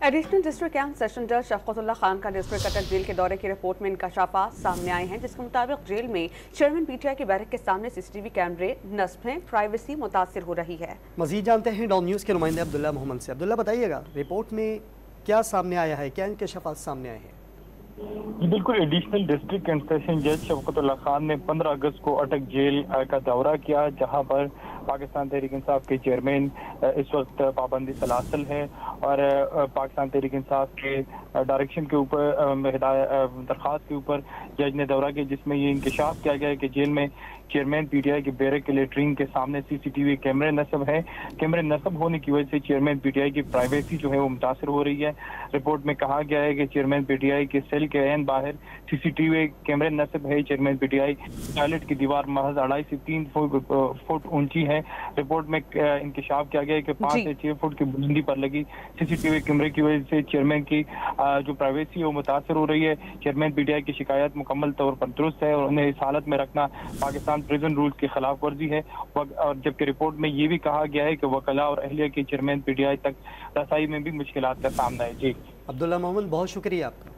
Additional district camp session जज शफकतुल्लाह खान का district अटक जेल के दौरे की रिपोर्ट में इंकशाफात सामने आए हैं, जिसके मुताबिक जेल में चेयरमैन पीटीआई की बैरक के सामने सीसीटीवी कैमरे नस्ब हैं, प्राइवेसी मुतासिर हो रही है। मजीद जानते हैं डॉन न्यूज़ के नुमाइंदे अब्दुल्ला मोहम्मद से। अब्दुल्ला, बताइएगा रिपोर्ट में क्या सामने आया है, क्या इंकशाफात सामने आए हैं? जी बिल्कुल, एडिशनल डिस्ट्रिक्ट एंड सेशन जज शफकतुल्लाह खान ने 15 अगस्त को अटक जेल का दौरा किया, जहां पर पाकिस्तान तहरीक इंसाफ के चेयरमैन इस वक्त पाबंदी सलासल है और पाकिस्तान तहरीक इंसाफ के डायरेक्शन के ऊपर दरख्वास्त के ऊपर जज ने दौरा किया, जिसमें ये इंकशाफ किया गया है कि जेल में चेयरमैन पीटीआई के बैरक के लेटरिन के सामने सीसीटीवी कैमरे नस्ब है। कैमरे नस्ब होने की वजह से चेयरमैन पीटीआई की प्राइवेसी जो है वो मुतासर हो रही है। रिपोर्ट में कहा गया है कि चेयरमैन पीटीआई के सेल के एन बाहर सीसीटीवी कैमरे नस्ब है। चेयरमैन पीटीआई टॉयलेट की दीवार महज 2.5 से 3 फुट ऊंची है। रिपोर्ट में इंकशाफ किया गया है कि 5 से 6 फुट की बुलंदी पर लगी सीसीटीवी कैमरे की वजह से चेयरमैन की जो प्राइवेसी है वो मुतासर हो रही है। चेयरमैन पीटीआई की शिकायत मुकम्मल तौर पर दुरुस्त है और उन्हें इस हालत में रखना पाकिस्तान प्रिजन रूल्स की खिलाफ वर्जी है। और जबकि रिपोर्ट में ये भी कहा गया है कि वकला और अहलिया की चेयरमैन पीटीआई तक रसाई में भी मुश्किलात का सामना है। जी अब्दुल्ला मोहम्मद, बहुत शुक्रिया आपका।